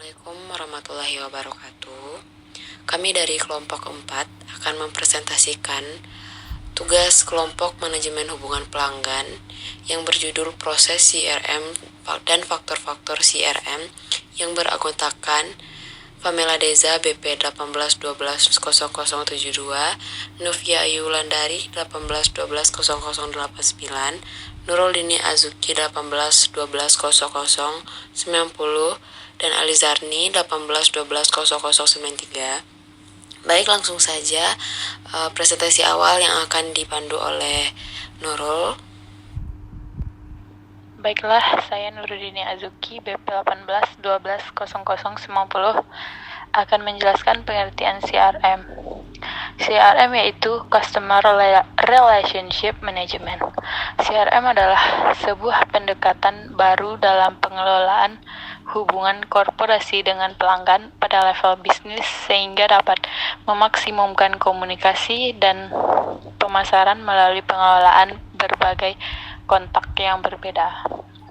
Assalamualaikum warahmatullahi wabarakatuh. Kami dari kelompok 4 akan mempresentasikan tugas kelompok manajemen hubungan pelanggan yang berjudul proses CRM dan faktor-faktor CRM yang beranggotakan Pamela Deza BP 18120072, Novia Ayu Wulandari 18120089, Nurul Dini Azuki 18120090, dan Alizarni 18120093. Baik, langsung saja presentasi awal yang akan dipandu oleh Nurul. Baiklah, saya Nurudini Azuki, BP 18120090 akan menjelaskan pengertian CRM. CRM yaitu Customer Relationship Management. CRM adalah sebuah pendekatan baru dalam pengelolaan hubungan korporasi dengan pelanggan pada level bisnis sehingga dapat memaksimumkan komunikasi dan pemasaran melalui pengelolaan berbagai kontak yang berbeda.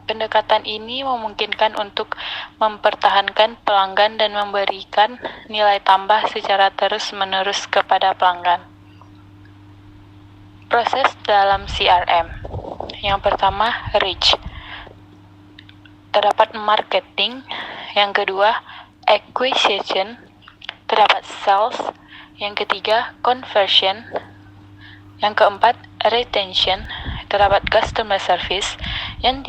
Pendekatan ini memungkinkan untuk mempertahankan pelanggan dan memberikan nilai tambah secara terus-menerus kepada pelanggan. Proses dalam CRM. Yang pertama, reach. Terdapat marketing. Yang kedua, acquisition. Terdapat sales. Yang ketiga, conversion. Yang keempat, retention. Terdapat customer service. Dan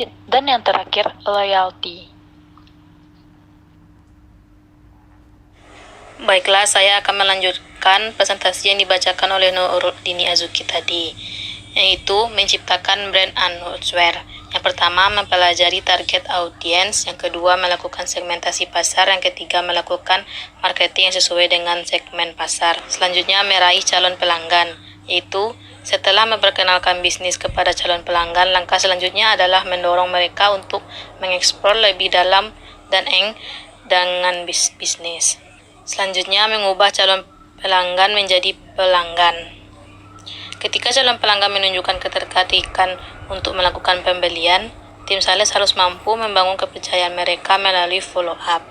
yang terakhir, loyalty. Baiklah, saya akan melanjutkan presentasi yang dibacakan oleh Nurul Dini Azuki tadi, yaitu menciptakan brand answer. Yang pertama, mempelajari target audience. Yang kedua, melakukan segmentasi pasar. Yang ketiga, melakukan marketing yang sesuai dengan segmen pasar. Selanjutnya, meraih calon pelanggan, yaitu setelah memperkenalkan bisnis kepada calon pelanggan, langkah selanjutnya adalah mendorong mereka untuk mengeksplor lebih dalam dengan bisnis. Selanjutnya, mengubah calon pelanggan menjadi pelanggan. Ketika calon pelanggan menunjukkan ketertarikan untuk melakukan pembelian, tim sales harus mampu membangun kepercayaan mereka melalui follow up.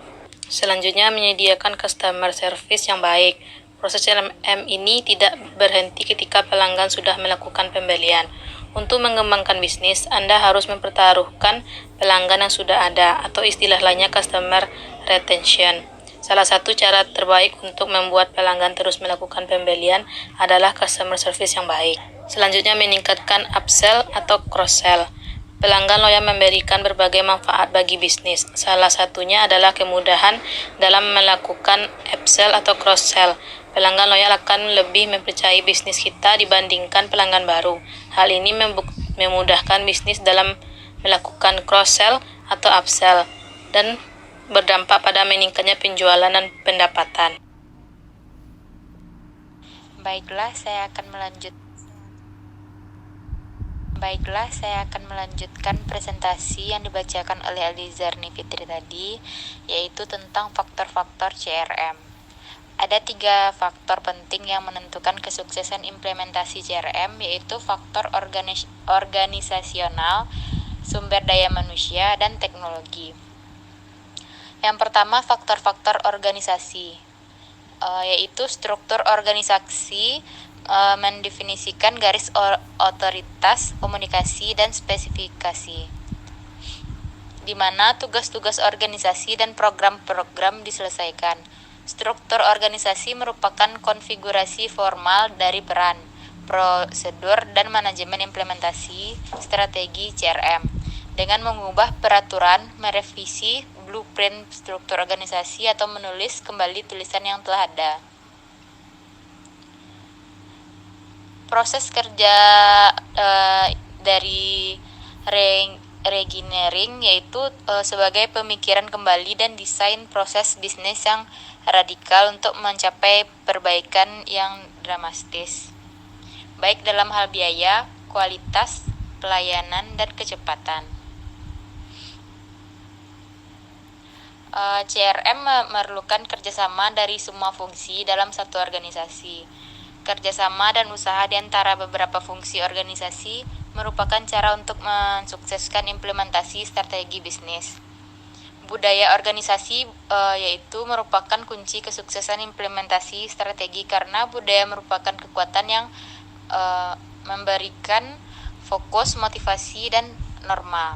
Selanjutnya, menyediakan customer service yang baik. Proses CRM ini tidak berhenti ketika pelanggan sudah melakukan pembelian. Untuk mengembangkan bisnis, Anda harus mempertaruhkan pelanggan yang sudah ada, atau istilah lainnya customer retention. Salah satu cara terbaik untuk membuat pelanggan terus melakukan pembelian adalah customer service yang baik. Selanjutnya, meningkatkan upsell atau cross-sell. Pelanggan loyal memberikan berbagai manfaat bagi bisnis. Salah satunya adalah kemudahan dalam melakukan upsell atau cross-sell. Pelanggan loyal akan lebih mempercayai bisnis kita dibandingkan pelanggan baru. Hal ini memudahkan bisnis dalam melakukan cross-sell atau upsell dan berdampak pada meningkatnya penjualan dan pendapatan. Baiklah, saya akan melanjutkan presentasi yang dibacakan oleh Alizarni Fitri tadi, yaitu tentang faktor-faktor CRM. Ada 3 faktor penting yang menentukan kesuksesan implementasi CRM, yaitu faktor organisasional, sumber daya manusia, dan teknologi. Yang pertama, faktor-faktor organisasi, yaitu struktur organisasi, mendefinisikan garis otoritas, komunikasi, dan spesifikasi, di mana tugas-tugas organisasi dan program-program diselesaikan. Struktur organisasi merupakan konfigurasi formal dari peran, prosedur, dan manajemen implementasi strategi CRM. Dengan mengubah peraturan, merevisi blueprint struktur organisasi, atau menulis kembali tulisan yang telah ada. Proses kerja dari reengineering yaitu sebagai pemikiran kembali dan desain proses bisnis yang radikal untuk mencapai perbaikan yang dramatis, baik dalam hal biaya, kualitas, pelayanan, dan kecepatan. CRM memerlukan kerjasama dari semua fungsi dalam satu organisasi. Kerjasama dan usaha di antara beberapa fungsi organisasi merupakan cara untuk mensukseskan implementasi strategi bisnis. Budaya organisasi yaitu merupakan kunci kesuksesan implementasi strategi karena budaya merupakan kekuatan yang memberikan fokus, motivasi, dan norma.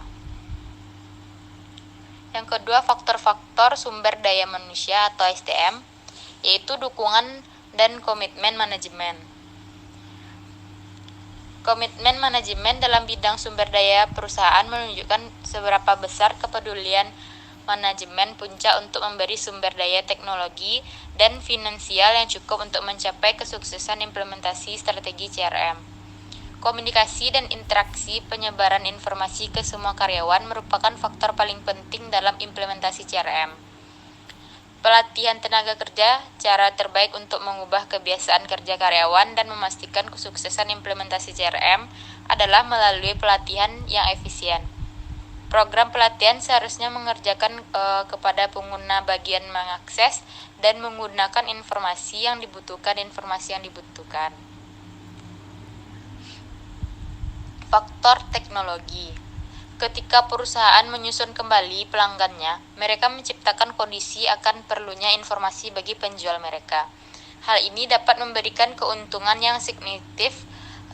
Yang kedua, faktor-faktor sumber daya manusia atau SDM, yaitu dukungan dan komitmen manajemen. Komitmen manajemen dalam bidang sumber daya perusahaan menunjukkan seberapa besar kepedulian manajemen puncak untuk memberi sumber daya teknologi dan finansial yang cukup untuk mencapai kesuksesan implementasi strategi CRM. Komunikasi dan interaksi penyebaran informasi ke semua karyawan merupakan faktor paling penting dalam implementasi CRM. Pelatihan tenaga kerja, cara terbaik untuk mengubah kebiasaan kerja karyawan dan memastikan kesuksesan implementasi CRM adalah melalui pelatihan yang efisien. Program pelatihan seharusnya mengerjakan kepada pengguna bagian mengakses dan menggunakan informasi yang dibutuhkan. Faktor teknologi. Ketika perusahaan menyusun kembali pelanggannya, mereka menciptakan kondisi akan perlunya informasi bagi penjual mereka. Hal ini dapat memberikan keuntungan yang signifikan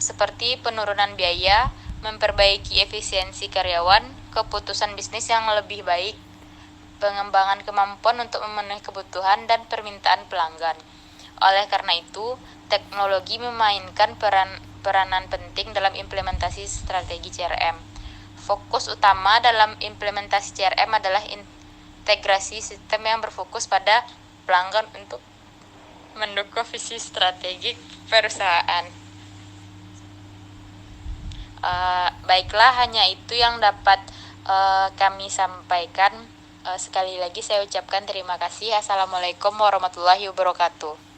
seperti penurunan biaya, memperbaiki efisiensi karyawan, keputusan bisnis yang lebih baik, pengembangan kemampuan untuk memenuhi kebutuhan dan permintaan pelanggan. Oleh karena itu, teknologi memainkan peranan penting dalam implementasi strategi CRM. Fokus utama dalam implementasi CRM adalah integrasi sistem yang berfokus pada pelanggan untuk mendukung visi strategik perusahaan. Baiklah, hanya itu yang dapat kami sampaikan. Sekali lagi saya ucapkan terima kasih. Assalamualaikum warahmatullahi wabarakatuh.